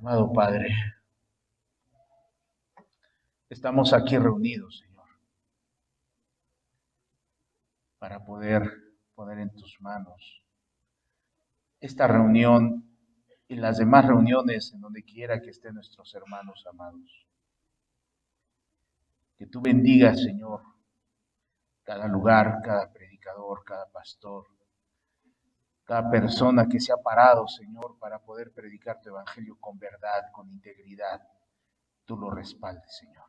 Amado Padre, estamos aquí reunidos, Señor, para poder poner en tus manos esta reunión y las demás reuniones en donde quiera que estén nuestros hermanos amados. Que tú bendigas, Señor, cada lugar, cada predicador, cada pastor, cada persona que se ha parado, Señor, para poder predicar tu evangelio con verdad, con integridad. Tú lo respaldes, Señor.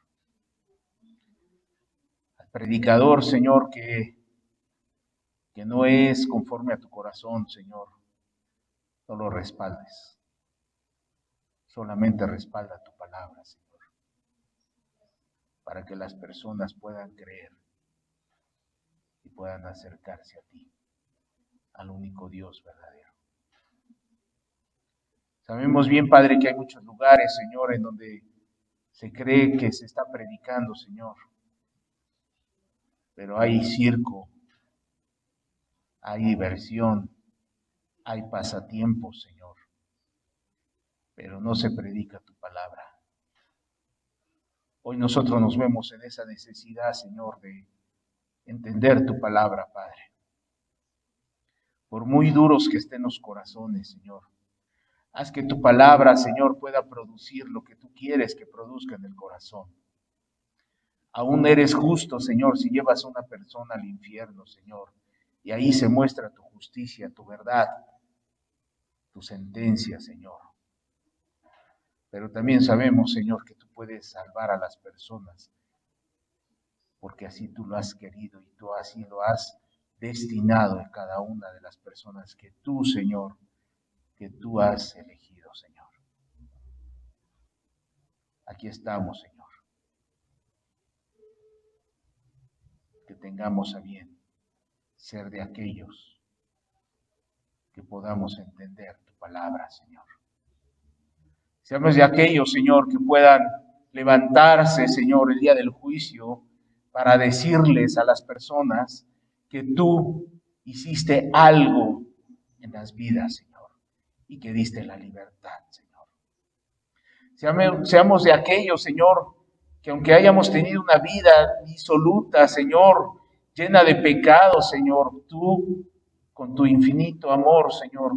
Al predicador, Señor, que no es conforme a tu corazón, Señor, no lo respaldes. Solamente respalda tu palabra, Señor, para que las personas puedan creer y puedan acercarse a ti, al único Dios verdadero. Sabemos bien, Padre, que hay muchos lugares, Señor, en donde se cree que se está predicando, Señor, pero hay circo, hay diversión, hay pasatiempos, Señor, pero no se predica tu palabra. Hoy nosotros nos vemos en esa necesidad, Señor, de entender tu palabra, Padre. Por muy duros que estén los corazones, Señor, haz que tu palabra, Señor, pueda producir lo que tú quieres que produzca en el corazón. Aún eres justo, Señor, si llevas a una persona al infierno, Señor, y ahí se muestra tu justicia, tu verdad, tu sentencia, Señor. Pero también sabemos, Señor, que tú puedes salvar a las personas, porque así tú lo has querido y tú así lo has destinado a cada una de las personas que tú, Señor, que tú has elegido, Señor. Aquí estamos, Señor. Que tengamos a bien ser de aquellos que podamos entender tu palabra, Señor. Seamos de aquellos, Señor, que puedan levantarse, Señor, el día del juicio para decirles a las personas que tú hiciste algo en las vidas, Señor, y que diste la libertad, Señor. Seamos de aquellos, Señor, que aunque hayamos tenido una vida disoluta, Señor, llena de pecados, Señor, tú, con tu infinito amor, Señor,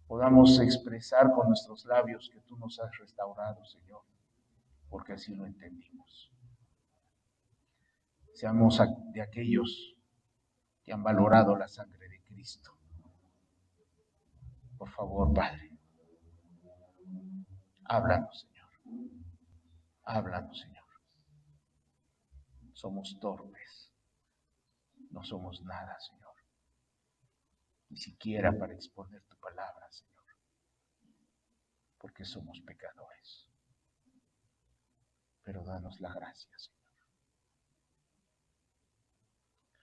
podamos expresar con nuestros labios que tú nos has restaurado, Señor, porque así lo entendimos. Seamos de aquellos que han valorado la sangre de Cristo. Por favor, Padre, háblanos, Señor. Háblanos, Señor. Somos torpes. No somos nada, Señor. Ni siquiera para exponer tu palabra, Señor. Porque somos pecadores. Pero danos la gracia, Señor.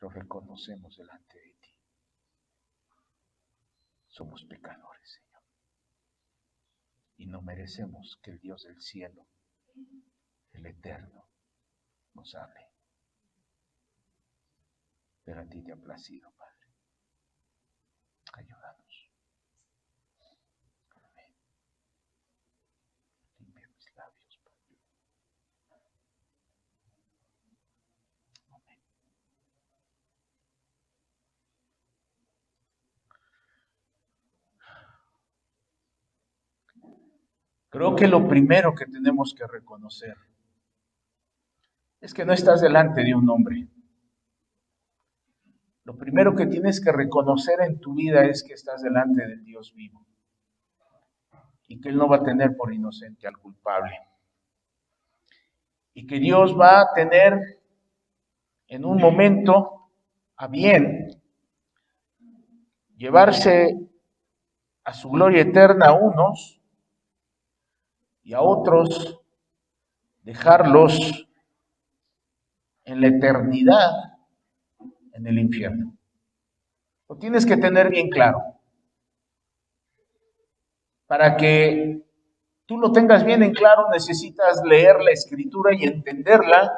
Lo reconocemos delante de ti. Somos pecadores, Señor. Y no merecemos que el Dios del cielo, el eterno, nos hable. Pero a ti te ha placido, Padre. Ayúdanos. Amén. Limpia mis labios, Padre. Amén. Creo que lo primero que tenemos que reconocer es que no estás delante de un hombre. Lo primero que tienes que reconocer en tu vida es que estás delante del Dios vivo y que Él no va a tener por inocente al culpable. Y que Dios va a tener en un momento a bien llevarse a su gloria eterna a unos y a otros dejarlos en la eternidad en el infierno. Lo tienes que tener bien claro. Para que tú lo tengas bien en claro, necesitas leer la Escritura y entenderla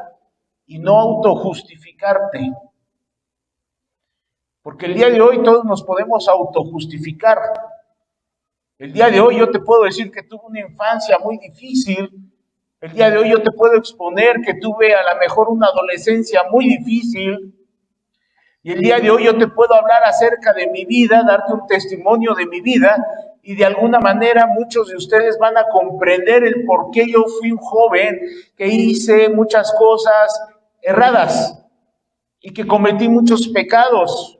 y no autojustificarte. Porque el día de hoy todos nos podemos autojustificar. El día de hoy yo te puedo decir que tuve una infancia muy difícil. El día de hoy yo te puedo exponer que tuve a lo mejor una adolescencia muy difícil. Y el día de hoy yo te puedo hablar acerca de mi vida, darte un testimonio de mi vida, y de alguna manera muchos de ustedes van a comprender el por qué yo fui un joven que hice muchas cosas erradas y que cometí muchos pecados.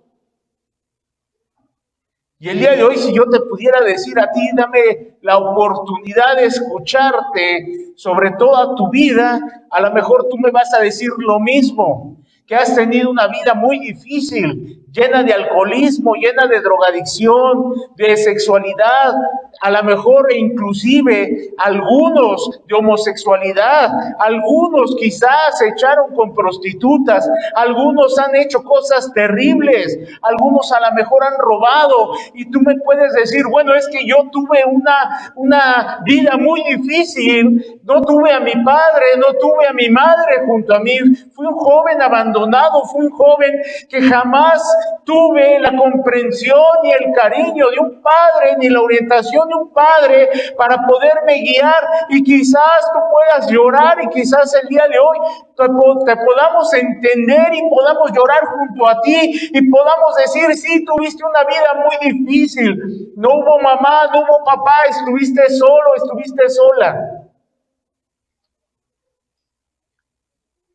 Y el día de hoy, si yo te pudiera decir a ti, dame la oportunidad de escucharte sobre toda tu vida, a lo mejor tú me vas a decir lo mismo, que has tenido una vida muy difícil, llena de alcoholismo, llena de drogadicción, de sexualidad, a lo mejor inclusive algunos de homosexualidad, algunos quizás se echaron con prostitutas, algunos han hecho cosas terribles, algunos a lo mejor han robado, y tú me puedes decir, bueno, es que yo tuve una vida muy difícil, no tuve a mi padre, no tuve a mi madre junto a mí, fui un joven abandonado, fui un joven que jamás tuve la comprensión y el cariño de un padre, ni la orientación de un padre para poderme guiar, y quizás tú puedas llorar, y quizás el día de hoy te podamos entender y podamos llorar junto a ti y podamos decir, sí, tuviste una vida muy difícil, no hubo mamá, no hubo papá, estuviste solo, estuviste sola.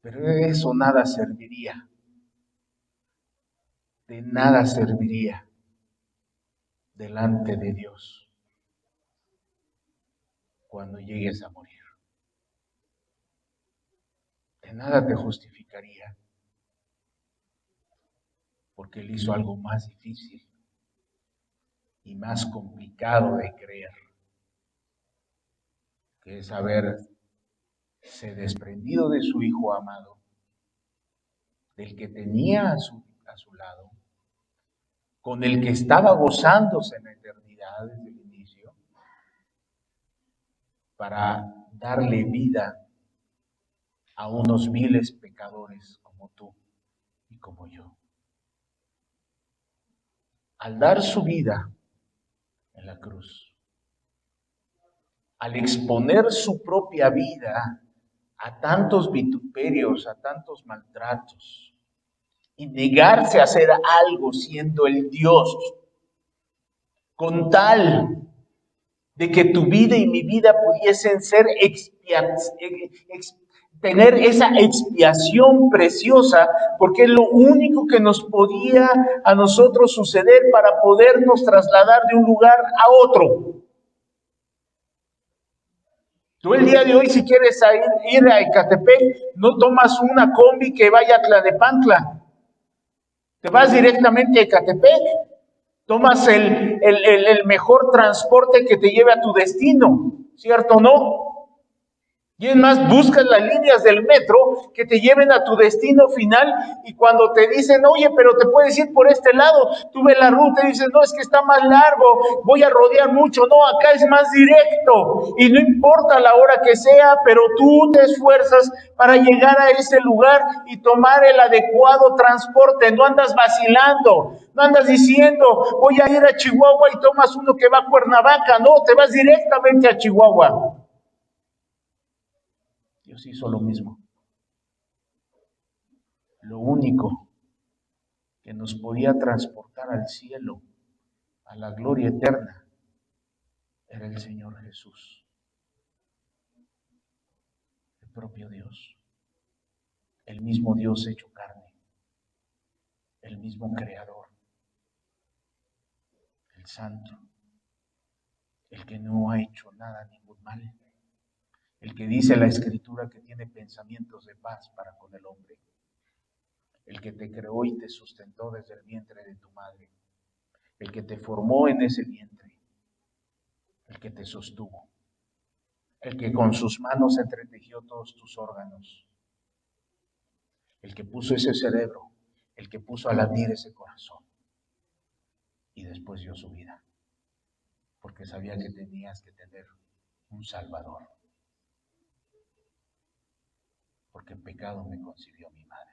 Pero eso nada serviría, de nada serviría delante de Dios cuando llegues a morir. De nada te justificaría, porque Él hizo algo más difícil y más complicado de creer, que es haberse desprendido de su Hijo amado, del que tenía a su lado, con el que estaba gozándose en la eternidad desde el inicio, para darle vida a unos viles pecadores como tú y como yo. Al dar su vida en la cruz, al exponer su propia vida a tantos vituperios, a tantos maltratos, y negarse a hacer algo siendo el Dios, con tal de que tu vida y mi vida pudiesen ser tener esa expiación preciosa, porque es lo único que nos podía a nosotros suceder para podernos trasladar de un lugar a otro. Tú el día de hoy, si quieres ir a Ecatepec, no tomas una combi que vaya a Tlalnepantla. Te vas directamente a Ecatepec. Tomas el mejor transporte que te lleve a tu destino, ¿cierto o no? Y es más, buscas las líneas del metro que te lleven a tu destino final, y cuando te dicen, oye, pero te puedes ir por este lado, tú ves la ruta y dices, no, es que está más largo, voy a rodear mucho, no, acá es más directo, y no importa la hora que sea, pero tú te esfuerzas para llegar a ese lugar y tomar el adecuado transporte, no andas vacilando, no andas diciendo, voy a ir a Chihuahua y tomas uno que va a Cuernavaca, no, te vas directamente a Chihuahua. Dios hizo lo mismo. Lo único que nos podía transportar al cielo, a la gloria eterna, era el Señor Jesús, el propio Dios, el mismo Dios hecho carne, el mismo Creador, el Santo, el que no ha hecho nada, ningún mal, el que dice la Escritura que tiene pensamientos de paz para con el hombre, el que te creó y te sustentó desde el vientre de tu madre, el que te formó en ese vientre, el que te sostuvo, el que con sus manos entretejió todos tus órganos, el que puso ese cerebro, el que puso a latir ese corazón, y después dio su vida, porque sabía que tenías que tener un Salvador, porque en pecado me concibió mi madre.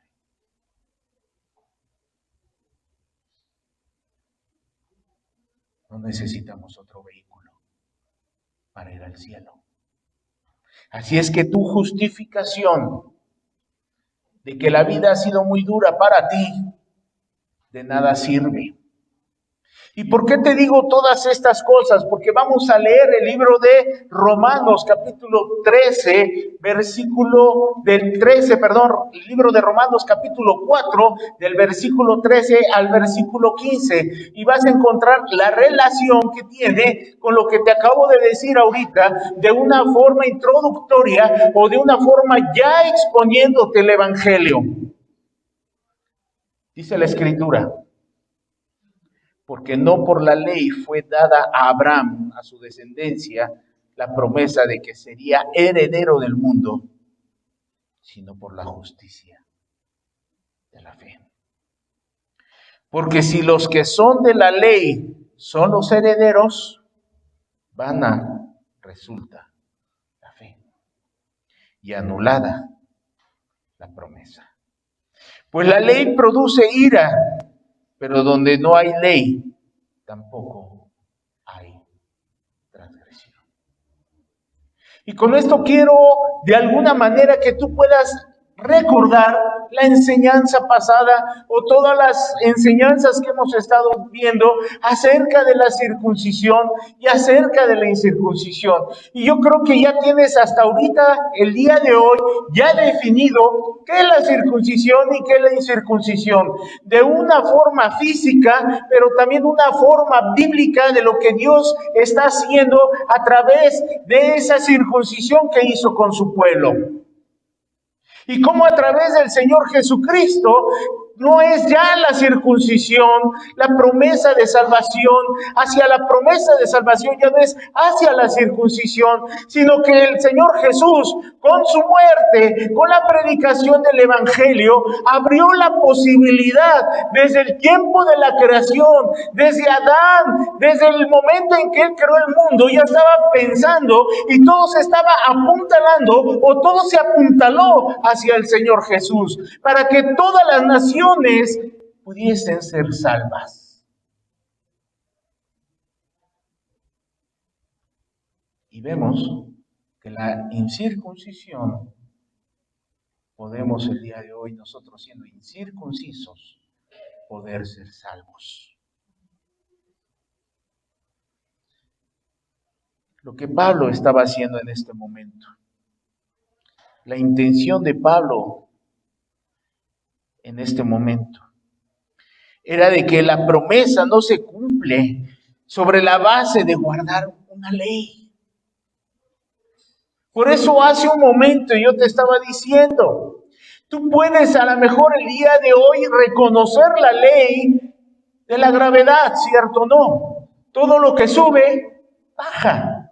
No necesitamos otro vehículo, para ir al cielo. Así es que tu justificación de que la vida ha sido muy dura para ti, de nada sirve. ¿Y por qué te digo todas estas cosas? Porque vamos a leer el libro de Romanos, capítulo 13, el libro de Romanos, capítulo 4, del versículo 13 al versículo 15, y vas a encontrar la relación que tiene con lo que te acabo de decir ahorita, de una forma introductoria o de una forma ya exponiéndote el Evangelio. Dice la Escritura: porque no por la ley fue dada a Abraham, a su descendencia, la promesa de que sería heredero del mundo, sino por la justicia de la fe. Porque si los que son de la ley son los herederos, vana resulta la fe y anulada la promesa. Pues la ley produce ira, pero donde no hay ley, tampoco hay transgresión. Y con esto quiero, de alguna manera, que tú puedas recordar la enseñanza pasada o todas las enseñanzas que hemos estado viendo acerca de la circuncisión y acerca de la incircuncisión. Y yo creo que ya tienes hasta ahorita, el día de hoy, ya definido qué es la circuncisión y qué es la incircuncisión. De una forma física, pero también una forma bíblica de lo que Dios está haciendo a través de esa circuncisión que hizo con su pueblo. Y cómo a través del Señor Jesucristo no es ya la circuncisión, la promesa de salvación, hacia la promesa de salvación ya no es hacia la circuncisión, sino que el Señor Jesús, con su muerte, con la predicación del Evangelio, abrió la posibilidad desde el tiempo de la creación, desde Adán, desde el momento en que Él creó el mundo, ya estaba pensando y todo se estaba apuntalando o todo se apuntaló hacia el Señor Jesús, para que todas las naciones pudiesen ser salvas. Y vemos que la incircuncisión, podemos el día de hoy, nosotros siendo incircuncisos, poder ser salvos. Lo que Pablo estaba haciendo en este momento, la intención de Pablo en este momento, era de que la promesa no se cumple sobre la base de guardar una ley. Por eso hace un momento yo te estaba diciendo, tú puedes a lo mejor el día de hoy reconocer la ley de la gravedad, ¿cierto o no? Todo lo que sube, baja.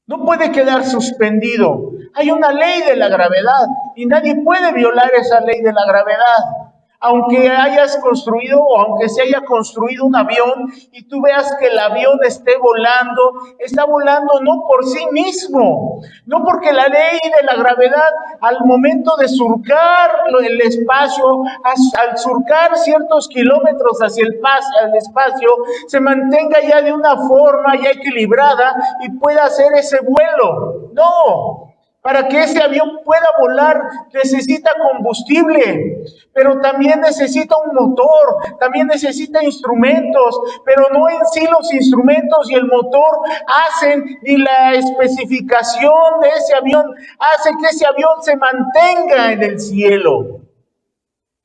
No puede quedar suspendido. Hay una ley de la gravedad y nadie puede violar esa ley de la gravedad. Aunque hayas construido o aunque se haya construido un avión y tú veas que el avión esté volando, está volando no por sí mismo, no porque la ley de la gravedad al momento de surcar el espacio, al surcar ciertos kilómetros hacia el espacio, se mantenga ya de una forma ya equilibrada y pueda hacer ese vuelo. No. Para que ese avión pueda volar necesita combustible, pero también necesita un motor, también necesita instrumentos, pero no en sí los instrumentos y el motor hacen ni la especificación de ese avión, hace que ese avión se mantenga en el cielo,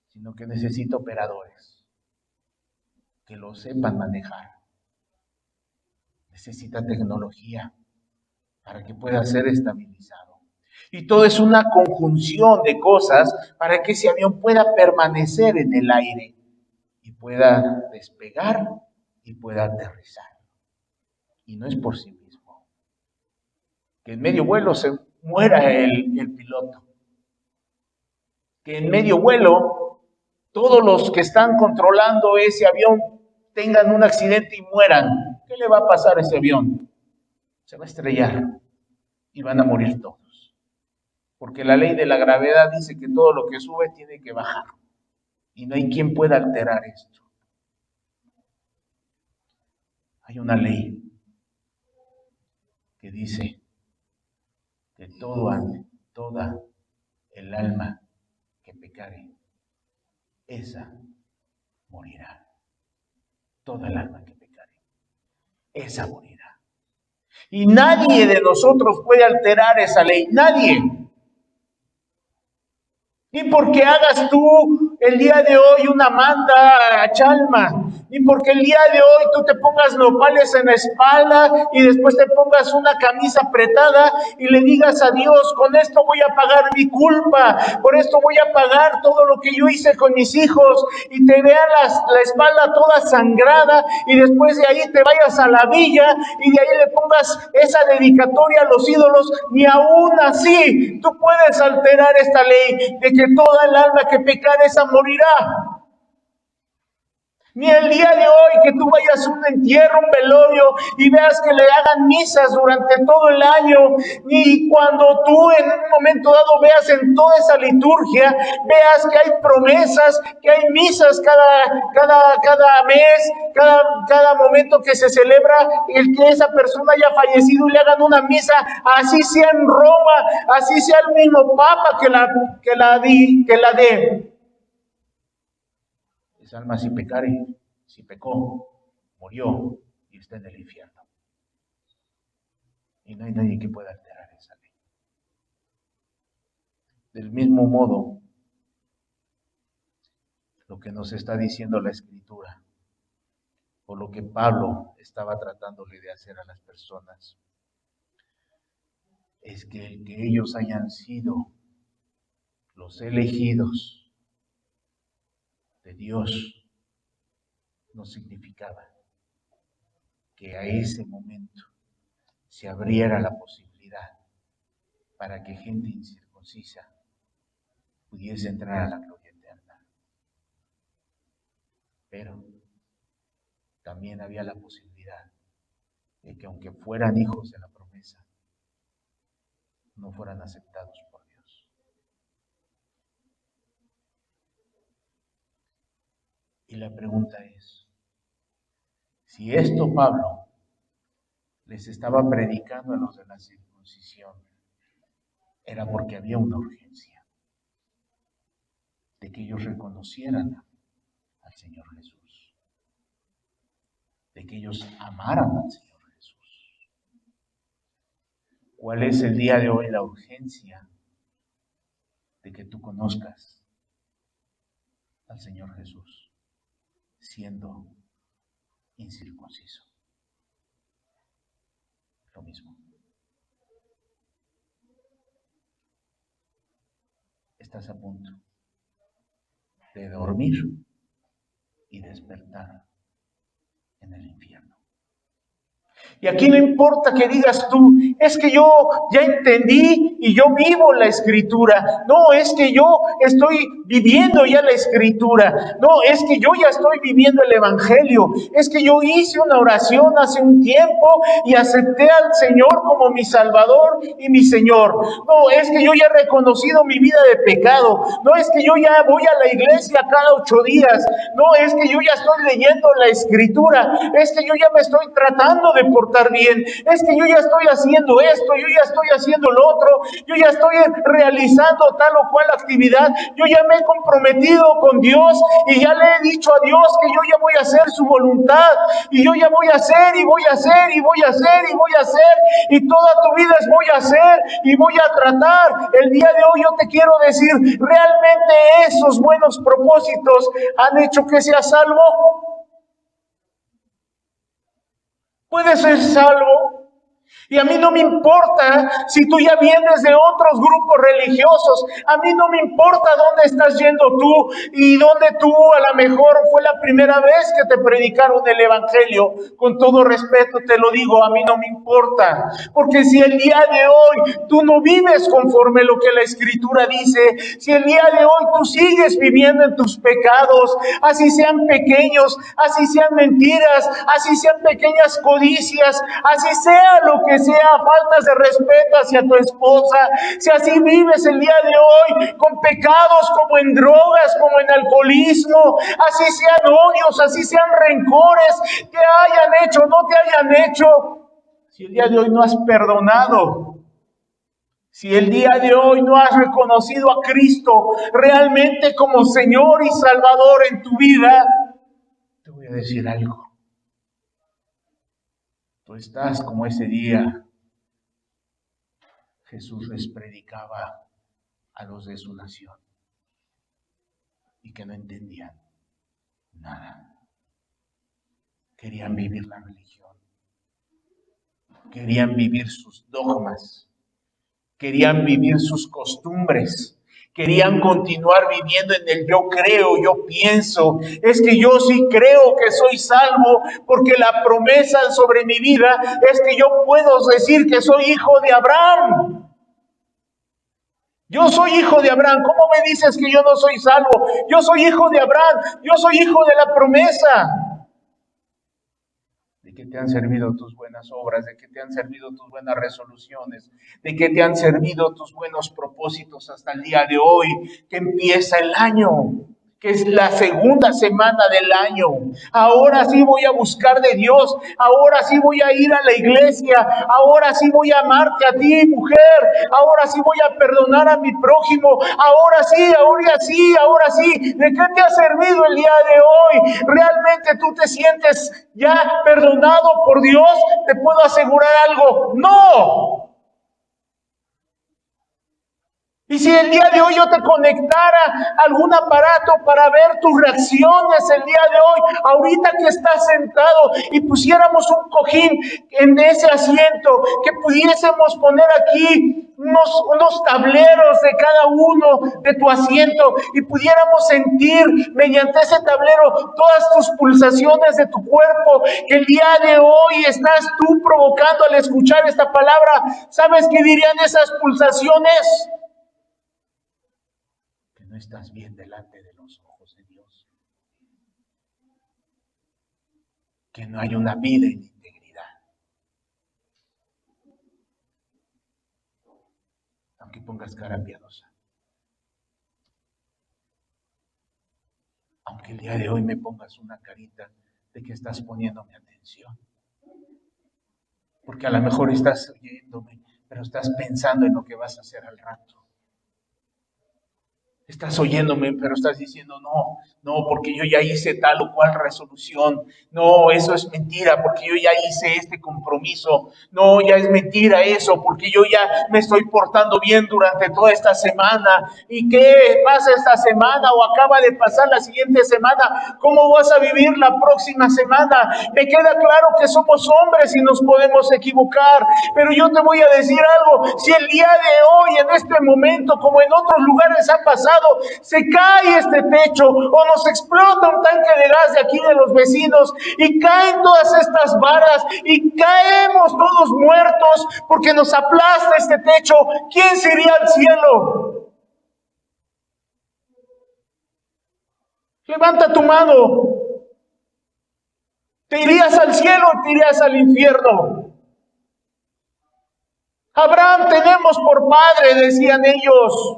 sino que necesita operadores que lo sepan manejar. Necesita tecnología para que pueda ser estabilizado. Y todo es una conjunción de cosas para que ese avión pueda permanecer en el aire y pueda despegar y pueda aterrizar. Y no es por sí mismo. Que en medio vuelo se muera el piloto. Que en medio vuelo todos los que están controlando ese avión tengan un accidente y mueran. ¿Qué le va a pasar a ese avión? Se va a estrellar y van a morir todos. Porque la ley de la gravedad dice que todo lo que sube tiene que bajar. Y no hay quien pueda alterar esto. Hay una ley que dice que toda el alma que pecare, esa morirá. Toda el alma que pecare, esa morirá. Y nadie de nosotros puede alterar esa ley, nadie. Ni porque hagas tú el día de hoy una manda a Chalma, ni porque el día de hoy tú te pongas nopales en la espalda y después te pongas una camisa apretada y le digas a Dios, con esto voy a pagar mi culpa, por esto voy a pagar todo lo que yo hice con mis hijos, y te vea la espalda toda sangrada y después de ahí te vayas a la villa y de ahí le pongas esa dedicatoria a los ídolos. Ni aún así tú puedes alterar esta ley de que toda el alma que pecare, esa morirá. Ni el día de hoy que tú vayas a un entierro, un velorio y veas que le hagan misas durante todo el año, ni cuando tú en un momento dado veas en toda esa liturgia, veas que hay promesas, que hay misas cada mes, cada momento que se celebra el que esa persona haya fallecido y le hagan una misa, así sea en Roma, así sea el mismo Papa que la dé. Esa alma si pecare, si pecó, murió y está en el infierno. Y no hay nadie que pueda alterar esa ley. Del mismo modo, lo que nos está diciendo la Escritura, o lo que Pablo estaba tratándole de hacer a las personas, es que el que ellos hayan sido los elegidos de Dios no significaba que a ese momento se abriera la posibilidad para que gente incircuncisa pudiese entrar a la gloria eterna. Pero también había la posibilidad de que aunque fueran hijos de la promesa, no fueran aceptados por Dios. Y la pregunta es, si esto Pablo les estaba predicando a los de la circuncisión, era porque había una urgencia de que ellos reconocieran al Señor Jesús, de que ellos amaran al Señor Jesús. ¿Cuál es el día de hoy la urgencia de que tú conozcas al Señor Jesús siendo incircunciso? Lo mismo. Estás a punto de dormir y despertar en el infierno. Y aquí no importa que digas tú, es que yo ya entendí y yo vivo la Escritura. No, es que yo estoy viviendo ya la Escritura. No, es que yo ya estoy viviendo el Evangelio. Es que yo hice una oración hace un tiempo y acepté al Señor como mi Salvador y mi Señor. No, es que yo ya he reconocido mi vida de pecado. No, es que yo ya voy a la iglesia cada 8 días. No, es que yo ya estoy leyendo la Escritura. Es que yo ya me estoy tratando de portar bien. Es que yo ya estoy haciendo esto, yo ya estoy haciendo lo otro, yo ya estoy realizando tal o cual actividad, yo ya me he comprometido con Dios y ya le he dicho a Dios que yo ya voy a hacer su voluntad y yo ya voy a hacer y voy a hacer y voy a hacer y voy a hacer y toda tu vida es voy a hacer y voy a tratar. El día de hoy yo te quiero decir, ¿realmente esos buenos propósitos han hecho que seas salvo? Puedes ser salvo. Y a mí no me importa si tú ya vienes de otros grupos religiosos. A mí no me importa dónde estás yendo tú y dónde tú a lo mejor fue la primera vez que te predicaron el Evangelio. Con todo respeto te lo digo, a mí no me importa. Porque si el día de hoy tú no vives conforme lo que la Escritura dice, si el día de hoy tú sigues viviendo en tus pecados, así sean pequeños, así sean mentiras, así sean pequeñas codicias, así sea lo que sea, faltas de respeto hacia tu esposa, si así vives el día de hoy con pecados como en drogas, como en alcoholismo, así sean odios, así sean rencores, te hayan hecho, no te hayan hecho, Si el día de hoy no has perdonado, si el día de hoy no has reconocido a Cristo realmente como Señor y Salvador en tu vida, te voy a decir algo. Tú estás como ese día Jesús les predicaba a los de su nación y que no entendían nada. Querían vivir la religión, querían vivir sus dogmas, querían vivir sus costumbres, querían continuar viviendo en el yo creo, yo pienso. Es que yo sí creo que soy salvo porque la promesa sobre mi vida es que yo puedo decir que soy hijo de Abraham. Yo soy hijo de Abraham. ¿Cómo me dices que yo no soy salvo? Yo soy hijo de Abraham. Yo soy hijo de la promesa. ¿De qué te han servido tus buenas obras? ¿De qué te han servido tus buenas resoluciones? ¿De qué te han servido tus buenos propósitos hasta el día de hoy, que empieza el año? Que es la segunda semana del año. Ahora sí voy a buscar de Dios. Ahora sí voy a ir a la iglesia. Ahora sí voy a amarte a ti, mujer. Ahora sí voy a perdonar a mi prójimo. Ahora sí, ahora sí, ahora sí. ¿De qué te ha servido el día de hoy? ¿Realmente tú te sientes ya perdonado por Dios? Te puedo asegurar algo. ¡No! Y si el día de hoy yo te conectara a algún aparato para ver tus reacciones el día de hoy, ahorita que estás sentado, y pusiéramos un cojín en ese asiento, que pudiésemos poner aquí unos tableros de cada uno de tu asiento y pudiéramos sentir mediante ese tablero todas tus pulsaciones de tu cuerpo, que el día de hoy estás tú provocando al escuchar esta palabra. ¿Sabes qué dirían esas pulsaciones? No estás bien delante de los ojos de Dios, que no hay una vida en integridad. Aunque pongas cara piadosa, aunque el día de hoy me pongas una carita de que estás poniéndome atención, porque a lo mejor estás oyéndome, pero estás pensando en lo que vas a hacer al rato. Estás oyéndome, pero estás diciendo, no, porque yo ya hice tal o cual resolución. No, eso es mentira, porque yo ya hice este compromiso. No, ya es mentira eso, porque yo ya me estoy portando bien durante toda esta semana. ¿Y qué pasa esta semana o acaba de pasar la siguiente semana? ¿Cómo vas a vivir la próxima semana? Me queda claro que somos hombres y nos podemos equivocar, pero yo te voy a decir algo. Si el día de hoy, en este momento, como en otros lugares ha pasado, se cae este techo o nos explota un tanque de gas de aquí de los vecinos y caen todas estas varas y caemos todos muertos porque nos aplasta este techo, ¿quién se iría al cielo? Levanta tu mano. ¿Te irías al cielo o te irías al infierno? Abraham tenemos por padre, decían ellos.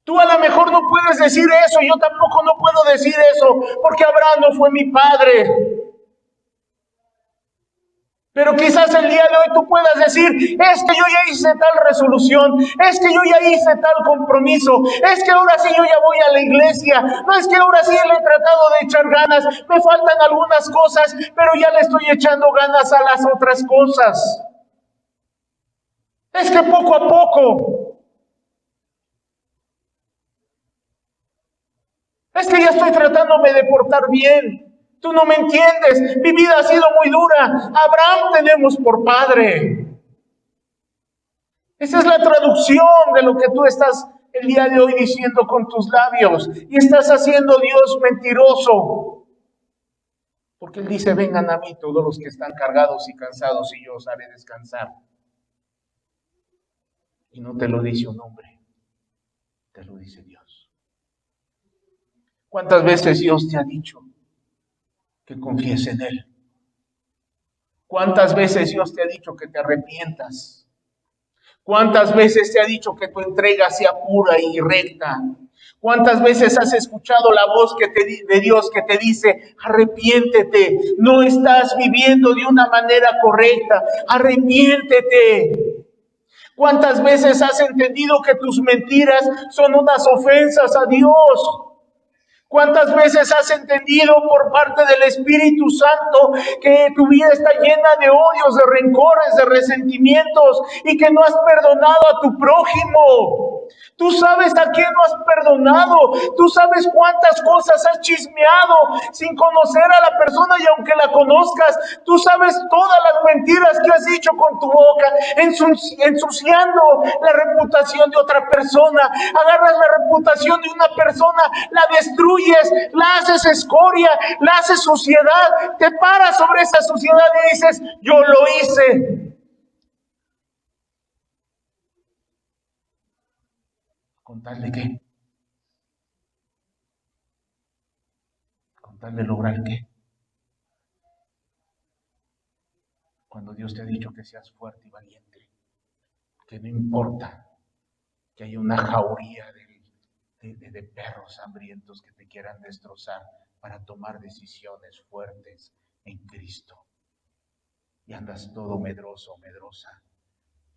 Tú a lo mejor no puedes decir eso, yo tampoco no puedo decir eso, porque Abraham no fue mi padre. Pero quizás el día de hoy tú puedas decir, es que yo ya hice tal resolución, es que yo ya hice tal compromiso, es que ahora sí yo ya voy a la iglesia, no es que ahora sí le he tratado de echar ganas, me faltan algunas cosas, pero ya le estoy echando ganas a las otras cosas. Es que poco a poco. Es que ya estoy tratándome de portar bien. Tú no me entiendes. Mi vida ha sido muy dura. Abraham tenemos por padre. Esa es la traducción de lo que tú estás el día de hoy diciendo con tus labios. Y estás haciendo Dios mentiroso. Porque Él dice, vengan a mí todos los que están cargados y cansados y yo os haré descansar. Y no te lo dice un hombre. Te lo dice Dios. ¿Cuántas veces Dios te ha dicho que confíes en Él? ¿Cuántas veces Dios te ha dicho que te arrepientas? ¿Cuántas veces te ha dicho que tu entrega sea pura y recta? ¿Cuántas veces has escuchado la voz de Dios que te dice, arrepiéntete, no estás viviendo de una manera correcta, arrepiéntete? ¿Cuántas veces has entendido que tus mentiras son unas ofensas a Dios? ¿Cuántas veces has entendido por parte del Espíritu Santo que tu vida está llena de odios, de rencores, de resentimientos y que no has perdonado a tu prójimo? Tú sabes a quién no has perdonado, tú sabes cuántas cosas has chismeado sin conocer a la persona, y aunque la conozcas, tú sabes todas las mentiras que has dicho con tu boca, ensuciando la reputación de otra persona. Agarras la reputación de una persona, la destruyes, la haces escoria, la haces suciedad, te paras sobre esa suciedad y dices, yo lo hice. ¿Con tal de qué? ¿Con tal de lograr qué? Cuando Dios te ha dicho que seas fuerte y valiente, que no importa que haya una jauría de perros hambrientos que te quieran destrozar para tomar decisiones fuertes en Cristo. Y andas todo medroso, medrosa.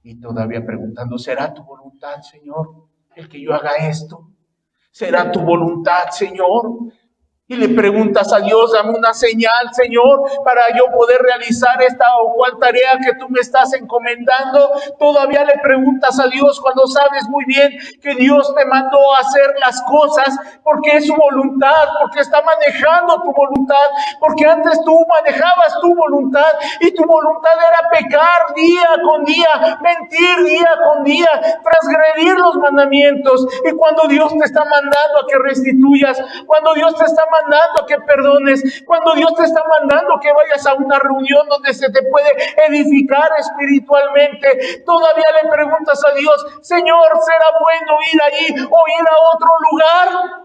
Y todavía preguntando, ¿será tu voluntad, Señor, el que yo haga esto? ¿Será tu voluntad, Señor? Y le preguntas a Dios, dame una señal, Señor, para yo poder realizar esta o cual tarea que tú me estás encomendando. Todavía le preguntas a Dios cuando sabes muy bien que Dios te mandó a hacer las cosas porque es su voluntad, porque está manejando tu voluntad, porque antes tú manejabas tu voluntad y tu voluntad era pecar día con día, mentir día con día, transgredir los mandamientos. Y cuando Dios te está mandando a que restituyas, cuando Dios te está mandando a que perdones, cuando Dios te está mandando que vayas a una reunión donde se te puede edificar espiritualmente, todavía le preguntas a Dios, Señor, ¿será bueno ir allí o ir a otro lugar?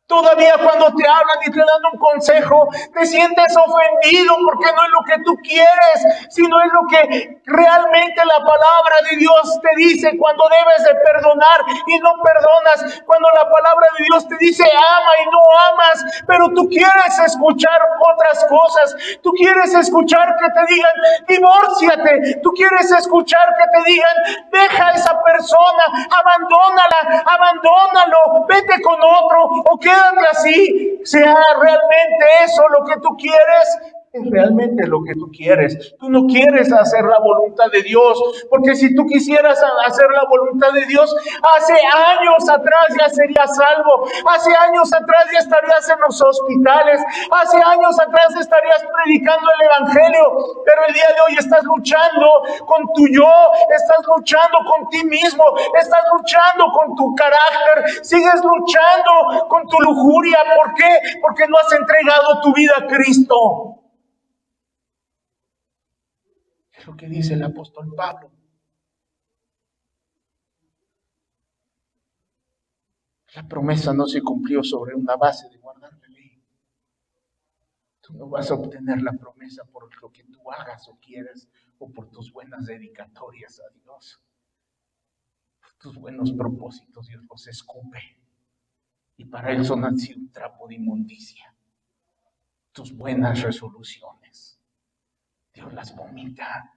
Todavía cuando te hablan y te dan un consejo, te sientes ofendido porque no es lo que tú quieres, sino es lo que realmente la palabra de Dios te dice cuando debes de perdonar y no perdonas, cuando la palabra de Dios te dice ama y no amas, pero tú quieres escuchar otras cosas, tú quieres escuchar que te digan divórciate, tú quieres escuchar que te digan deja a esa persona, abandónalo, vete con otro o quédate así. Sea realmente eso lo que tú quieres, es realmente lo que tú quieres. Tú no quieres hacer la voluntad de Dios, porque si tú quisieras hacer la voluntad de Dios, hace años atrás ya serías salvo, hace años atrás ya estarías en los hospitales, hace años atrás estarías predicando el evangelio, pero el día de hoy estás luchando con tu yo, estás luchando con ti mismo, estás luchando con tu carácter, sigues luchando con tu lujuria. ¿Por qué? Porque no has entregado tu vida a Cristo. Es lo que dice el apóstol Pablo. La promesa no se cumplió sobre una base de guardar la ley. Tú no vas a obtener la promesa por lo que tú hagas o quieras o por tus buenas dedicatorias a Dios. Por tus buenos propósitos Dios los escupe. Y para Él son así un trapo de inmundicia. Tus buenas resoluciones Dios las vomita.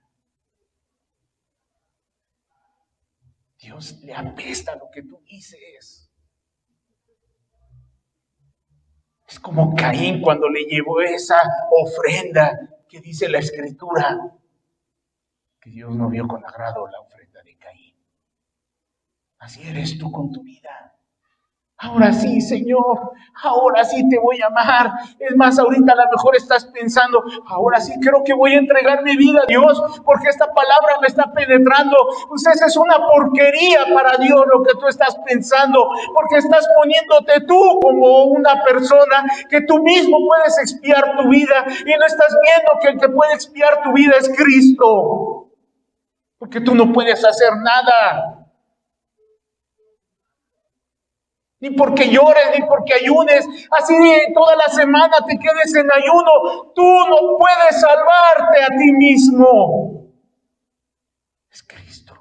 Dios le apesta lo que tú dices. Es como Caín cuando le llevó esa ofrenda que dice la Escritura, que Dios no vio con agrado la ofrenda de Caín. Así eres tú con tu vida. Ahora sí, Señor, ahora sí te voy a amar. Es más, ahorita a lo mejor estás pensando, ahora sí creo que voy a entregar mi vida a Dios, porque esta palabra me está penetrando. Pues esa es una porquería para Dios lo que tú estás pensando, porque estás poniéndote tú como una persona que tú mismo puedes expiar tu vida, y no estás viendo que el que puede expiar tu vida es Cristo, porque tú no puedes hacer nada. Ni porque llores, ni porque ayunes, así toda la semana te quedes en ayuno, tú no puedes salvarte a ti mismo. Es Cristo.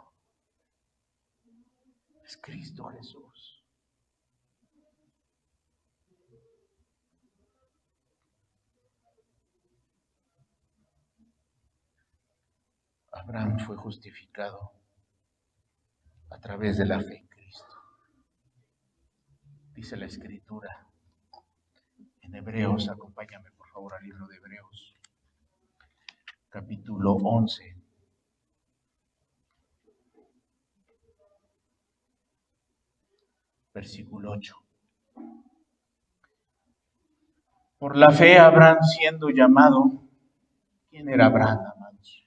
Abraham fue justificado a través de la fe en Cristo. Dice la Escritura en Hebreos, acompáñame por favor al libro de Hebreos, capítulo 11. Versículo 8. Por la fe Abraham siendo llamado, ¿quién era Abraham, amados?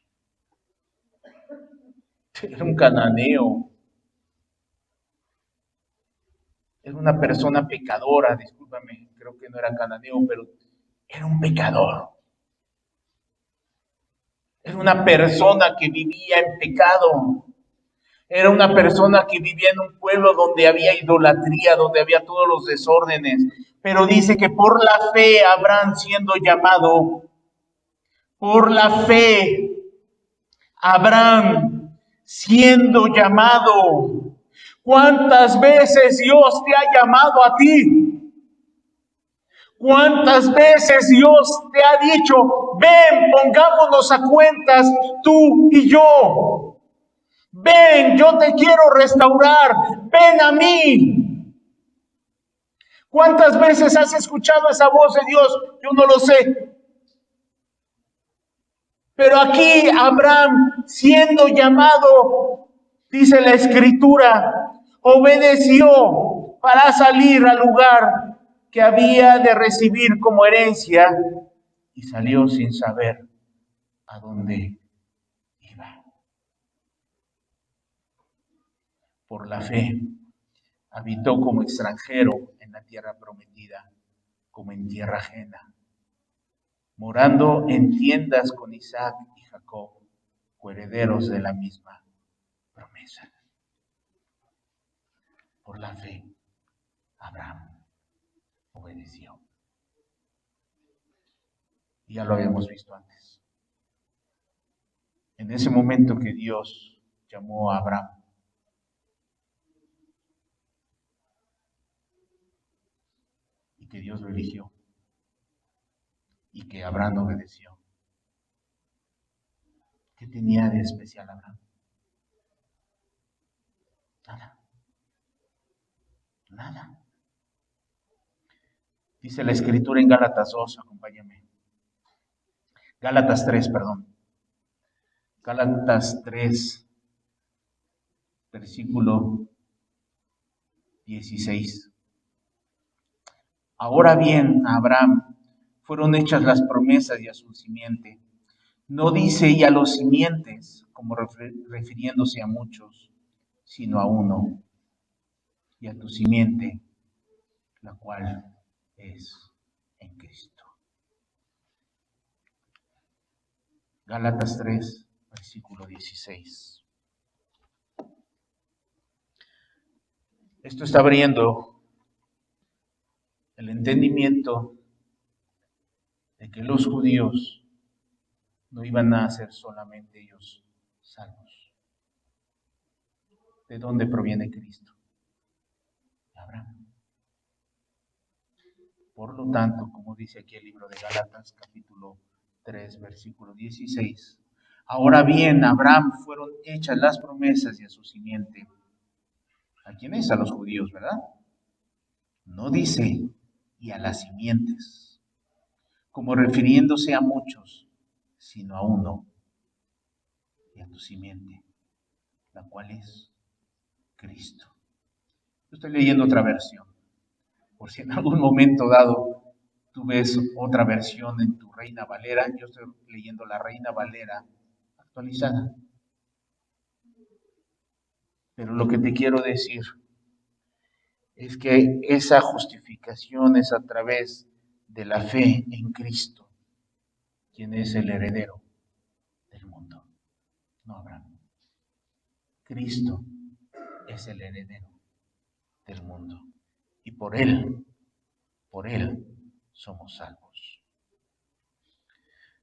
Era un cananeo, era una persona pecadora, discúlpame, creo que no era cananeo, pero era un pecador. Era una persona que vivía en pecado. Era una persona que vivía en un pueblo donde había idolatría, donde había todos los desórdenes. Pero dice que por la fe Abraham siendo llamado, por la fe Abraham siendo llamado. ¿Cuántas veces Dios te ha llamado a ti? ¿Cuántas veces Dios te ha dicho, ven, pongámonos a cuentas tú y yo? Ven, yo te quiero restaurar, ven a mí. ¿Cuántas veces has escuchado esa voz de Dios? Yo no lo sé. Pero aquí Abraham, siendo llamado, dice la Escritura, obedeció para salir al lugar que había de recibir como herencia y salió sin saber a dónde iba. Por la fe, habitó como extranjero en la tierra prometida, como en tierra ajena, morando en tiendas con Isaac y Jacob, coherederos de la misma promesa. Por la fe, Abraham obedeció. Y ya lo habíamos visto antes. En ese momento que Dios llamó a Abraham, y que Dios lo eligió, y que Abraham obedeció. ¿Qué tenía de especial Abraham? Nada. Nada. Dice la Escritura en Gálatas 2, acompáñame. Gálatas 3, perdón. Gálatas 3, versículo 16. Ahora bien, a Abraham fueron hechas las promesas y a su simiente. No dice y a los simientes, como refiriéndose a muchos, sino a uno, y a tu simiente, la cual es en Cristo. Gálatas 3, versículo 16. Esto está abriendo el entendimiento de que los judíos no iban a ser solamente ellos salvos. ¿De dónde proviene Cristo? De Abraham. Por lo tanto, como dice aquí el libro de Gálatas, capítulo 3, versículo 16, ahora bien, a Abraham fueron hechas las promesas y a su simiente. ¿A quiénes? A los judíos, ¿verdad? No dice y a las simientes, como refiriéndose a muchos, sino a uno, y a tu simiente, la cual es Cristo. Yo estoy leyendo otra versión, por si en algún momento dado tú ves otra versión en tu Reina Valera. Yo estoy leyendo la Reina Valera actualizada. Pero lo que te quiero decir es que esa justificación es a través de la fe en Cristo, quien es el heredero del mundo, no Abraham. Cristo es el heredero del mundo y por él somos salvos.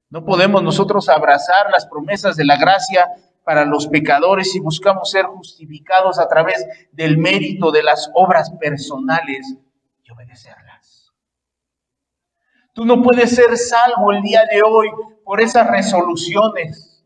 No podemos nosotros abrazar las promesas de la gracia para los pecadores si buscamos ser justificados a través del mérito de las obras personales y obedecerlas. Tú no puedes ser salvo el día de hoy por esas resoluciones.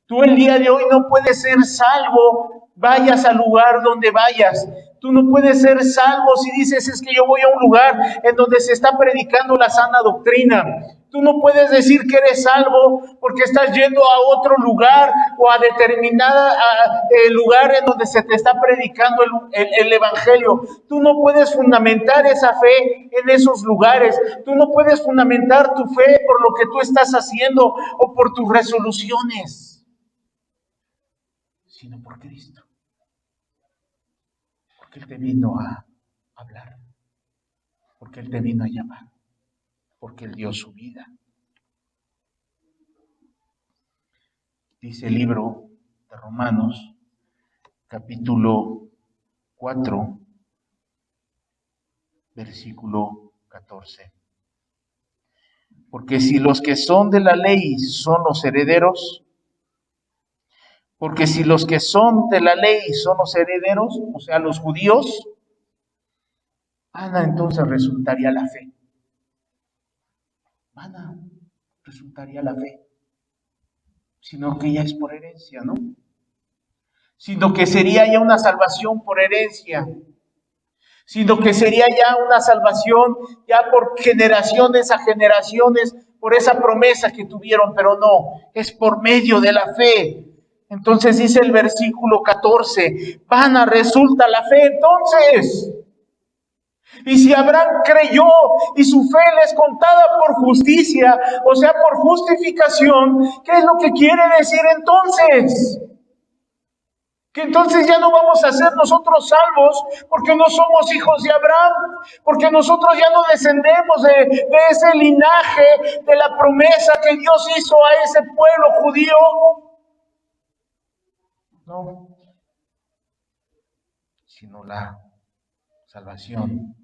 Tú el día de hoy no puedes ser salvo, vayas al lugar donde vayas. Tú no puedes ser salvo si dices, es que yo voy a un lugar en donde se está predicando la sana doctrina. Tú no puedes decir que eres salvo porque estás yendo a otro lugar o a determinada lugar en donde se te está predicando el evangelio. Tú no puedes fundamentar esa fe en esos lugares. Tú no puedes fundamentar tu fe por lo que tú estás haciendo o por tus resoluciones, sino por Cristo. Porque Él te vino a hablar, porque Él te vino a llamar, porque Él dio su vida. Dice el libro de Romanos, capítulo 4, versículo 14. Porque si los que son de la ley son los herederos, o sea, los judíos, entonces resultaría la fe. Resultaría la fe. Sino que ya es por herencia, ¿no? Sino que sería ya una salvación por herencia. Sino que sería ya una salvación ya por generaciones a generaciones, por esa promesa que tuvieron, pero no, es por medio de la fe. Entonces dice el versículo 14, vana resulta la fe entonces. Y si Abraham creyó y su fe le es contada por justicia, o sea, por justificación, ¿qué es lo que quiere decir entonces? Que entonces ya no vamos a ser nosotros salvos porque no somos hijos de Abraham, porque nosotros ya no descendemos de ese linaje, de la promesa que Dios hizo a ese pueblo judío. No, sino la salvación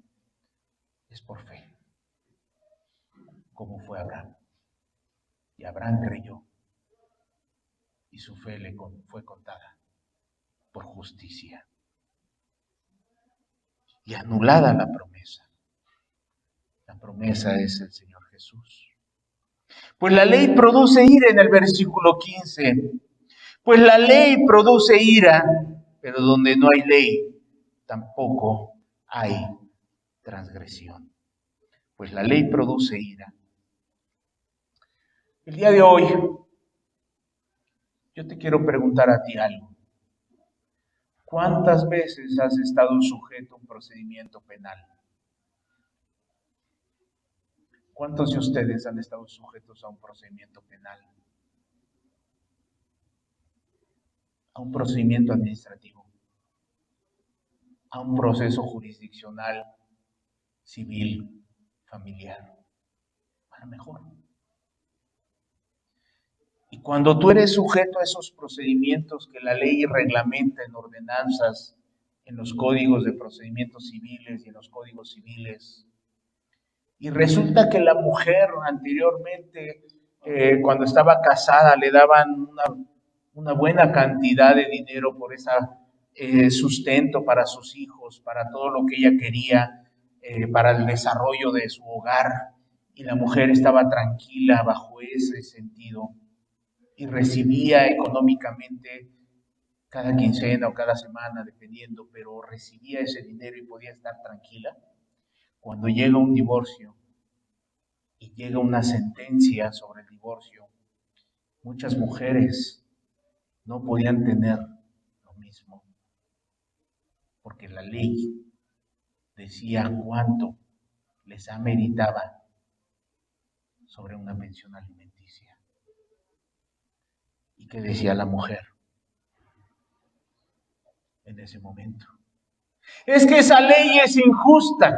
es por fe, como fue Abraham. Y Abraham creyó y su fe le fue contada por justicia. Y anulada la promesa. La promesa es el Señor Jesús. Pues la ley produce ira en el versículo 15. Pues la ley produce ira, pero donde no hay ley, tampoco hay transgresión. Pues la ley produce ira. El día de hoy, yo te quiero preguntar a ti algo. ¿Cuántas veces has estado sujeto a un procedimiento penal? ¿Cuántos de ustedes han estado sujetos a un procedimiento penal? A un procedimiento administrativo, a un proceso jurisdiccional, civil, familiar, para mejor. Y cuando tú eres sujeto a esos procedimientos que la ley reglamenta en ordenanzas, en los códigos de procedimientos civiles y en los códigos civiles, y resulta que la mujer anteriormente, cuando estaba casada, le daban una buena cantidad de dinero por ese sustento para sus hijos, para todo lo que ella quería, para el desarrollo de su hogar, y la mujer estaba tranquila bajo ese sentido y recibía económicamente cada quincena o cada semana, dependiendo, pero recibía ese dinero y podía estar tranquila. Cuando llega un divorcio y llega una sentencia sobre el divorcio, muchas mujeres no podían tener lo mismo, porque la ley decía cuánto les ameritaba sobre una pensión alimenticia. ¿Y qué decía la mujer en ese momento? Es que esa ley es injusta.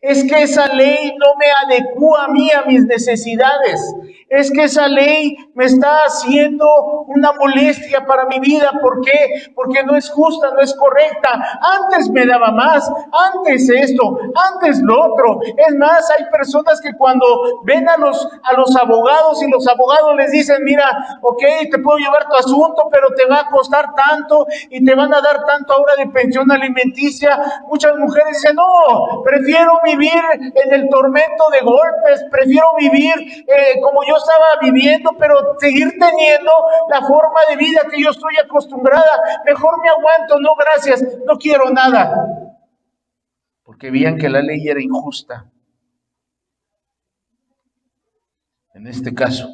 Es que esa ley no me adecúa a mí, a mis necesidades. Es que esa ley me está haciendo una molestia para mi vida. ¿Por qué? Porque no es justa, no es correcta. Antes me daba más, antes esto, antes lo otro. Es más, hay personas que cuando ven a los abogados y los abogados les dicen, mira, ok, te puedo llevar tu asunto, pero te va a costar tanto y te van a dar tanto ahora de pensión alimenticia. Muchas mujeres dicen, no, prefiero prefiero vivir en el tormento de golpes, prefiero vivir como yo estaba viviendo, pero seguir teniendo la forma de vida que yo estoy acostumbrada. Mejor me aguanto, no gracias, no quiero nada. Porque veían que la ley era injusta. En este caso,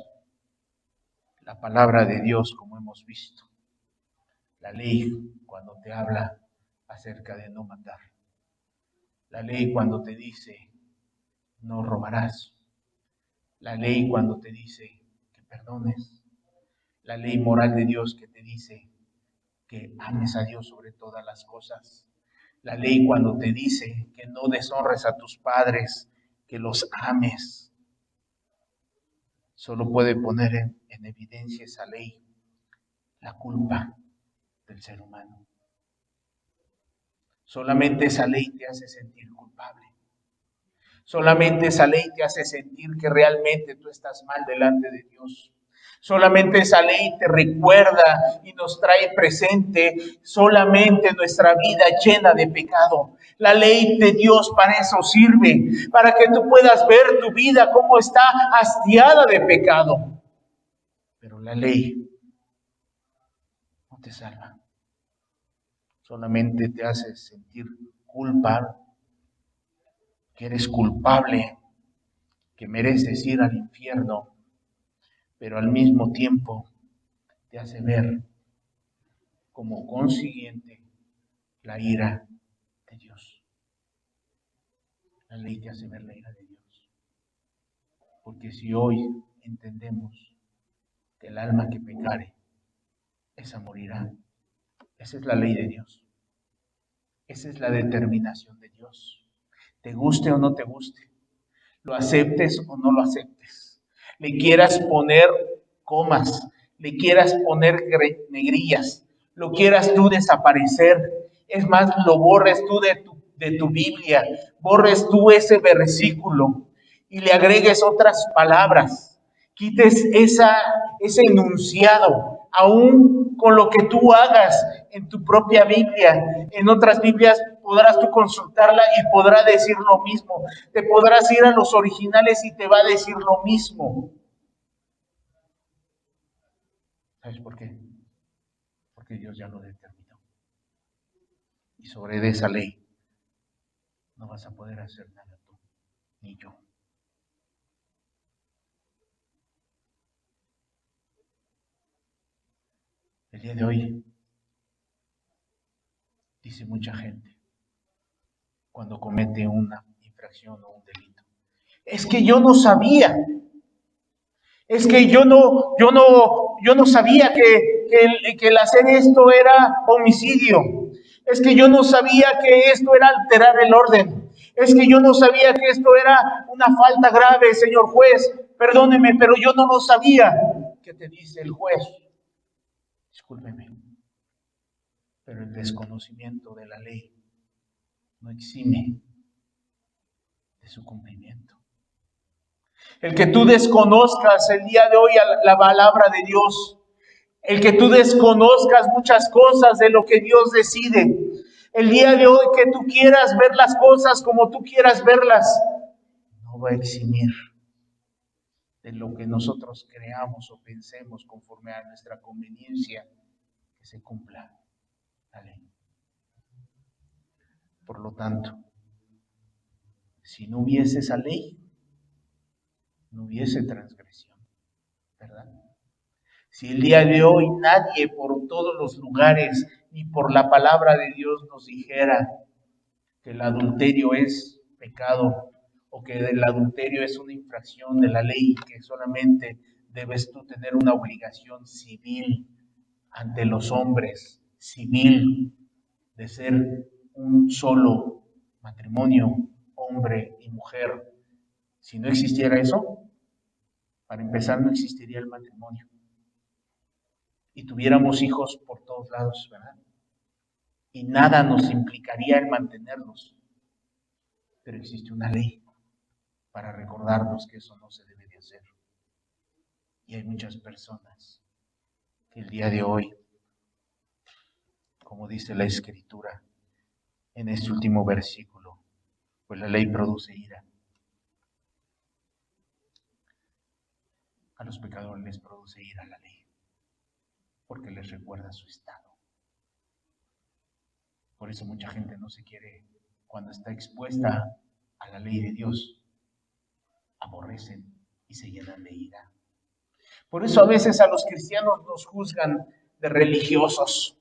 la palabra de Dios, como hemos visto, la ley cuando te habla acerca de no matar, la ley cuando te dice no robarás, la ley cuando te dice que perdones, la ley moral de Dios que te dice que ames a Dios sobre todas las cosas, la ley cuando te dice que no deshonres a tus padres, que los ames. Solo puede poner en evidencia esa ley la culpa del ser humano. Solamente esa ley te hace sentir culpable. Solamente esa ley te hace sentir que realmente tú estás mal delante de Dios. Solamente esa ley te recuerda y nos trae presente solamente nuestra vida llena de pecado. La ley de Dios para eso sirve, para que tú puedas ver tu vida cómo está hastiada de pecado. Pero la ley no te salva. Solamente te hace sentir culpa, que eres culpable, que mereces ir al infierno, pero al mismo tiempo te hace ver como consiguiente la ira de Dios. La ley te hace ver la ira de Dios. Porque si hoy entendemos que el alma que pecare, esa morirá. Esa es la ley de Dios. Esa es la determinación de Dios. Te guste o no te guste, lo aceptes o no lo aceptes, le quieras poner comas, le quieras poner negrillas, lo quieras tú desaparecer, es más, lo borres tú de tu Biblia, borres tú ese versículo y le agregues otras palabras, quites ese enunciado, aún con lo que tú hagas en tu propia Biblia. En otras Biblias podrás tú consultarla y podrá decir lo mismo. Te podrás ir a los originales y te va a decir lo mismo. ¿Sabes por qué? Porque Dios ya lo determinó. Y sobre esa ley no vas a poder hacer nada tú, ni yo. El día de hoy, dice mucha gente, cuando comete una infracción o un delito, es que yo no sabía, es que yo no sabía que el hacer esto era homicidio, es que yo no sabía que esto era alterar el orden, es que yo no sabía que esto era una falta grave, señor juez, perdóneme, pero yo no lo sabía. ¿Qué te dice el juez? Discúlpeme, pero el desconocimiento de la ley no exime de su cumplimiento. El que tú desconozcas el día de hoy la palabra de Dios, el que tú desconozcas muchas cosas de lo que Dios decide, el día de hoy que tú quieras ver las cosas como tú quieras verlas, no va a eximir de lo que nosotros creamos o pensemos conforme a nuestra conveniencia que se cumpla la ley. Por lo tanto, si no hubiese esa ley, no hubiese transgresión, ¿verdad? Si el día de hoy nadie por todos los lugares ni por la palabra de Dios nos dijera que el adulterio es pecado o que el adulterio es una infracción de la ley, que solamente debes tú tener una obligación civil ante los hombres, civil, de ser un solo matrimonio, hombre y mujer. Si no existiera eso, para empezar no existiría el matrimonio. Y tuviéramos hijos por todos lados, ¿verdad? Y nada nos implicaría el mantenerlos. Pero existe una ley para recordarnos que eso no se debe de hacer. Y hay muchas personas que el día de hoy, como dice la Escritura en este último versículo, Pues la ley produce ira. A los pecadores les produce ira la ley, porque les recuerda su estado. Por eso mucha gente no se quiere, cuando está expuesta a la ley de Dios, aborrecen y se llenan de ira. Por eso a veces a los cristianos nos juzgan de religiosos.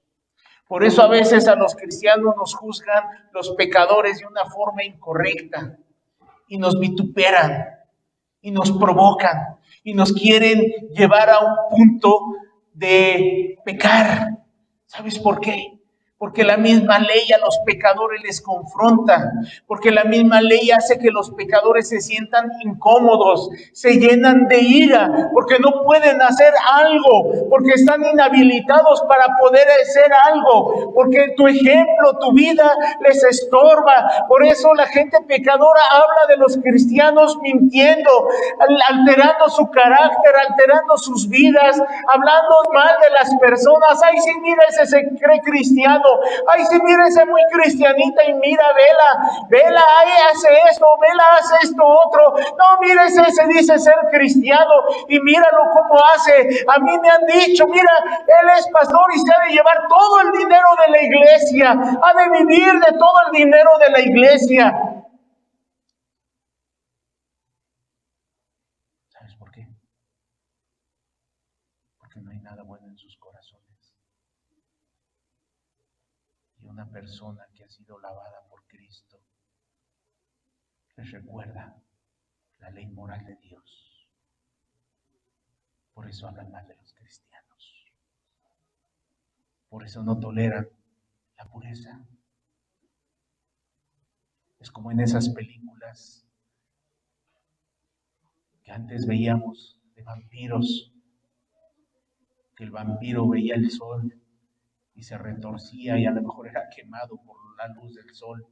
Por eso a veces a los cristianos nos juzgan los pecadores de una forma incorrecta y nos vituperan y nos provocan y nos quieren llevar a un punto de pecar. ¿Sabes por qué? Porque la misma ley a los pecadores les confronta, porque la misma ley hace que los pecadores se sientan incómodos, se llenan de ira, porque no pueden hacer algo, porque están inhabilitados para poder hacer algo, porque tu ejemplo, tu vida les estorba. Por eso la gente pecadora habla de los cristianos mintiendo, alterando su carácter, alterando sus vidas, hablando mal de las personas. Ay, sí, mira, ese se cree cristiano. Ay, sí, mira, ese muy cristianita y mira, vela, ahí hace esto, vela, hace esto otro. No, mira, ese se dice ser cristiano y míralo cómo hace. A mí me han dicho, mira, él es pastor y se ha de llevar todo el dinero de la iglesia, ha de vivir de todo el dinero de la iglesia. ¿Sabes por qué? Porque no hay nada bueno en sus corazones. Y una persona que ha sido lavada por Cristo les recuerda la ley moral de Dios. Por eso hablan mal de los cristianos. Por eso no toleran la pureza. Es como en esas películas que antes veíamos de vampiros, que el vampiro veía el sol y se retorcía y a lo mejor era quemado por la luz del sol.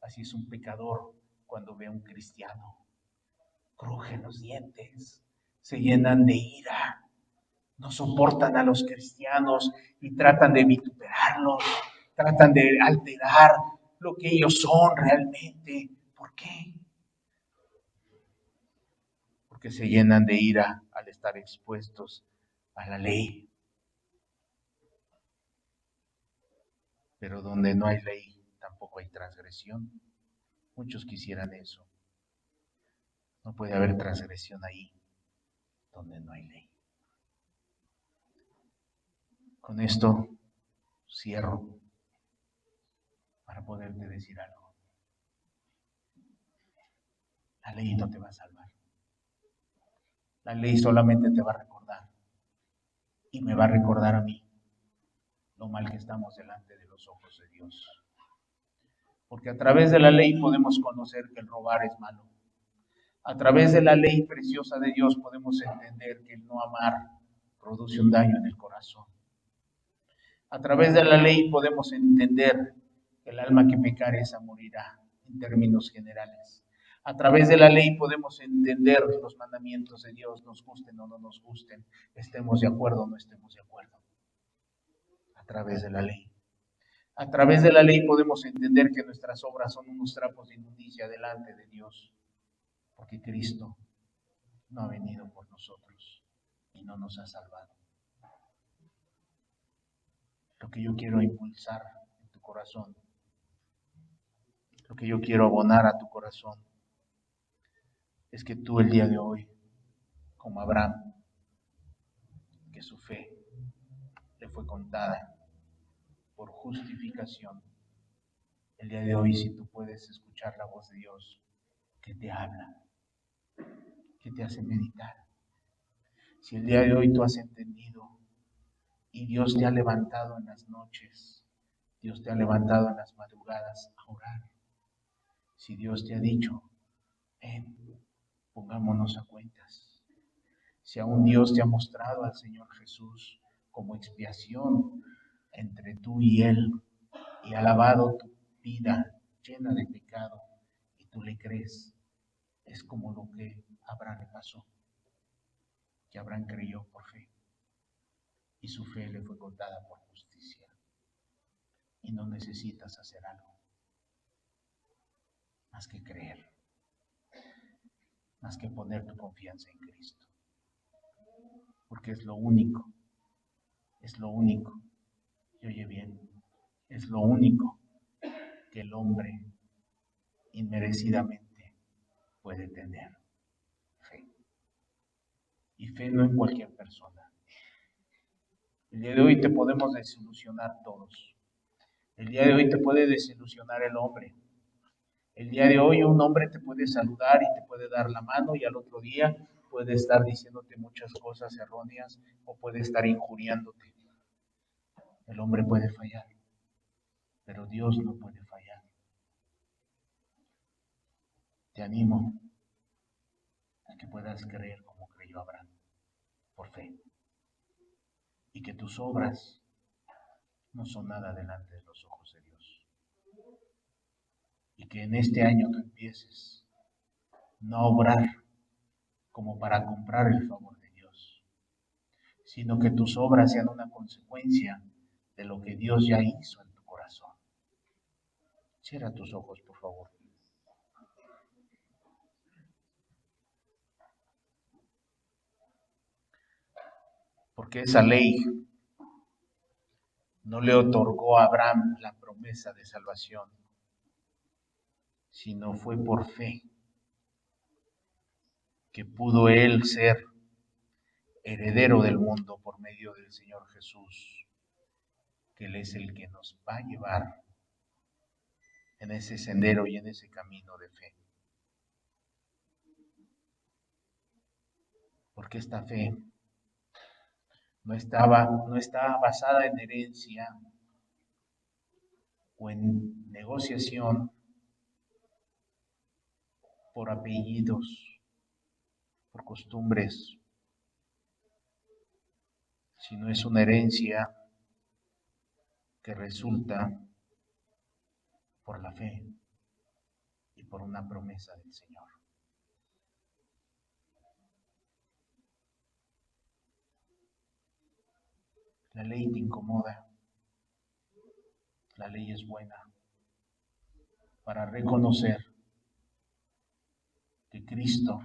Así es un pecador cuando ve a un cristiano. Crujen los dientes, se llenan de ira, no soportan a los cristianos y tratan de vituperarlos, tratan de alterar lo que ellos son realmente. ¿Por qué? Porque se llenan de ira al estar expuestos a la ley. Pero donde no hay ley, tampoco hay transgresión. Muchos quisieran eso. No puede haber transgresión ahí donde no hay ley. Con esto cierro para poderte decir algo. La ley no te va a salvar. La ley solamente te va a recordar y me va a recordar a mí lo mal que estamos delante de los ojos de Dios. Porque a través de la ley podemos conocer que el robar es malo. A través de la ley preciosa de Dios podemos entender que el no amar produce un daño en el corazón. A través de la ley podemos entender que el alma que pecare esa morirá en términos generales. A través de la ley podemos entender los mandamientos de Dios, nos gusten o no nos gusten, estemos de acuerdo o no estemos de acuerdo. A través de la ley. A través de la ley podemos entender que nuestras obras son unos trapos de inmundicia delante de Dios, porque Cristo no ha venido por nosotros y no nos ha salvado. Lo que yo quiero impulsar en tu corazón, lo que yo quiero abonar a tu corazón, es que tú el día de hoy, como Abraham, que su fe le fue contada por justificación, el día de hoy, si tú puedes escuchar la voz de Dios que te habla, que te hace meditar, si el día de hoy tú has entendido y Dios te ha levantado en las noches, Dios te ha levantado en las madrugadas a orar, si Dios te ha dicho, ven, pongámonos a cuentas, si aún Dios te ha mostrado al Señor Jesús como expiación entre tú y Él, y ha lavado tu vida llena de pecado, y tú le crees, es como lo que a Abraham le pasó, que Abraham creyó por fe, y su fe le fue contada por justicia, y no necesitas hacer algo. más que creer, más que poner tu confianza en Cristo. Porque es lo único, y oye bien, es lo único que el hombre inmerecidamente puede tener, fe. Y fe no en cualquier persona. El día de hoy te podemos desilusionar todos. El día de hoy te puede desilusionar el hombre. El día de hoy un hombre te puede saludar y te puede dar la mano y al otro día puede estar diciéndote muchas cosas erróneas o puede estar injuriándote. El hombre puede fallar, pero Dios no puede fallar. Te animo a que puedas creer como creyó Abraham, por fe, y que tus obras no son nada delante de los ojos de Dios. Y que en este año tú empieces no a obrar como para comprar el favor de Dios, sino que tus obras sean una consecuencia de lo que Dios ya hizo en tu corazón. Cierra tus ojos, por favor. Porque esa ley no le otorgó a Abraham la promesa de salvación, sino fue por fe que pudo él ser heredero del mundo por medio del Señor Jesús, que Él es el que nos va a llevar en ese sendero y en ese camino de fe. Porque esta fe no está basada en herencia o en negociación por apellidos, por costumbres, sino es una herencia que resulta por la fe y por una promesa del Señor. La ley te incomoda, la ley es buena para reconocer que Cristo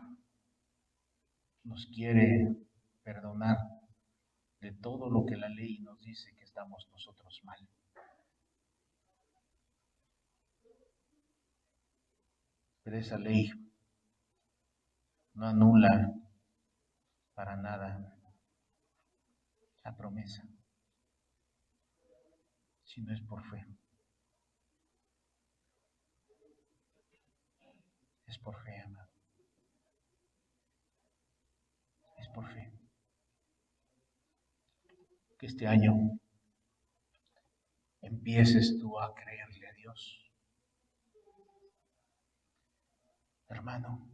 nos quiere perdonar de todo lo que la ley nos dice que estamos nosotros mal. Pero esa ley no anula para nada la promesa, sino es por fe. Es por fe, amado. Es por fe. Que este año empieces tú a creerle a Dios. Hermano,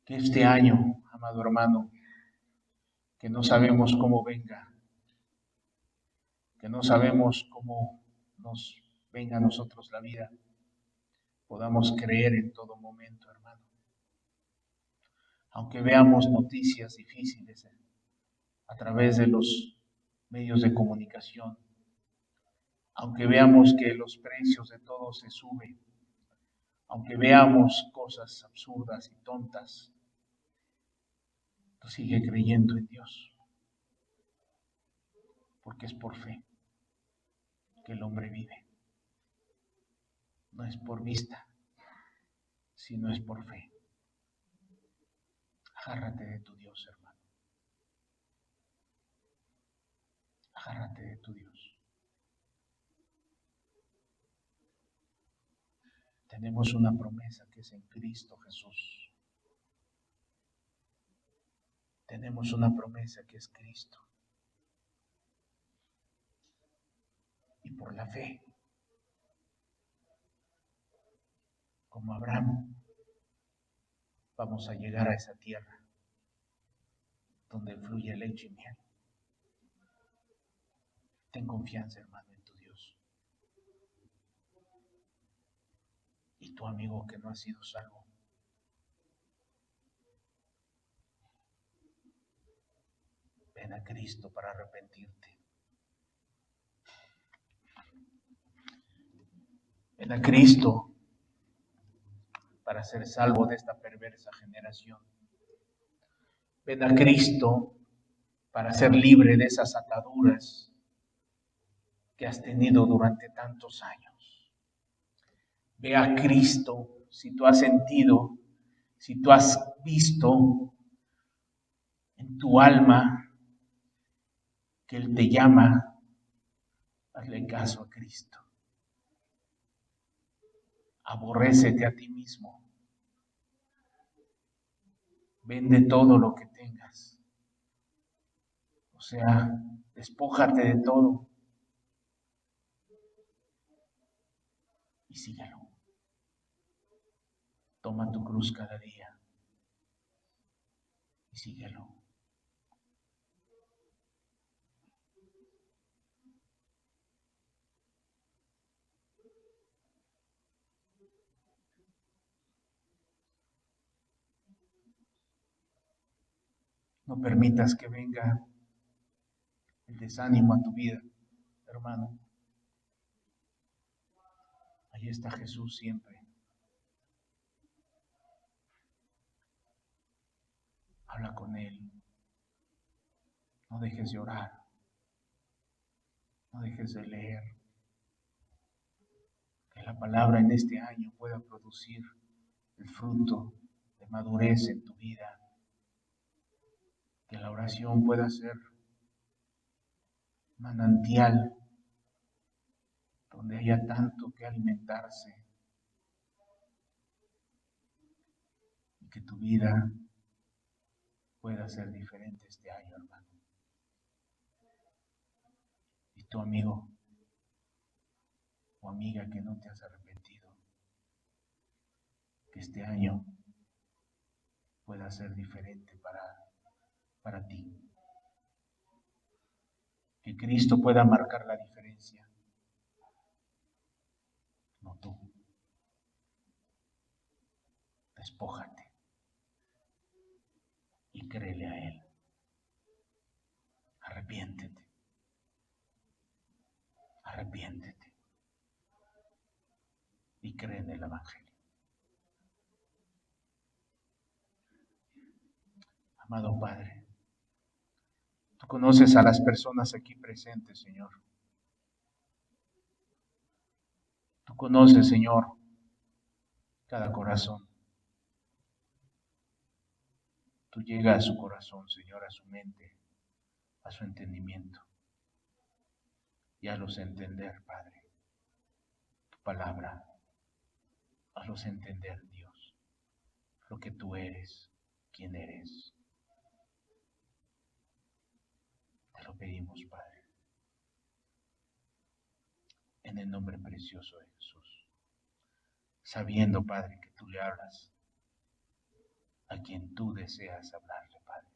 que este año, amado hermano, que no sabemos cómo venga, que no sabemos cómo nos venga a nosotros la vida, podamos creer en todo momento, hermano. Aunque veamos noticias difíciles a través de los medios de comunicación, aunque veamos que los precios de todo se suben, aunque veamos cosas absurdas y tontas, tú sigue creyendo en Dios, porque es por fe que el hombre vive. No es por vista, sino es por fe. Agárrate de tu Dios, hermano. Agárrate de tu Dios. Tenemos una promesa que es en Cristo Jesús. Tenemos una promesa que es Cristo. Y por la fe, como Abraham, vamos a llegar a esa tierra donde fluye leche y miel. Ten confianza, hermano, en tu Dios. Y tu amigo que no ha sido salvo, ven a Cristo para arrepentirte. Ven a Cristo para ser salvo de esta perversa generación. Ven a Cristo para ser libre de esas ataduras que has tenido durante tantos años. Ve a Cristo si tú has sentido, si tú has visto en tu alma que Él te llama, hazle caso a Cristo. Aborrécete a ti mismo. Vende todo lo que tengas. O sea, despójate de todo y síguelo. Toma tu cruz cada día y síguelo. No permitas que venga el desánimo a tu vida, hermano. Ahí está Jesús siempre. Habla con Él. No dejes de orar. No dejes de leer. Que la palabra en este año pueda producir el fruto de madurez en tu vida. Que la oración pueda ser manantial donde haya tanto que alimentarse. Y que tu vida pueda ser diferente este año, hermano. Y tu amigo o amiga que no te has arrepentido, que este año pueda ser diferente para ti. Que Cristo pueda marcar la diferencia, no tú. Despójate y créele a Él. Arrepiéntete. Arrepiéntete. Y cree en el Evangelio. Amado Padre, tú conoces a las personas aquí presentes, Señor. Tú conoces, Señor, cada corazón. Tú llegas a su corazón, Señor, a su mente, a su entendimiento. Y hazlos entender, Padre, tu palabra. Hazlos entender, Dios, lo que tú eres, quién eres. Te lo pedimos, Padre, en el nombre precioso de Jesús. Sabiendo, Padre, que tú le hablas a quien tú deseas hablarle, Padre.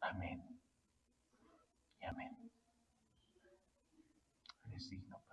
Amén y amén. Eres digno.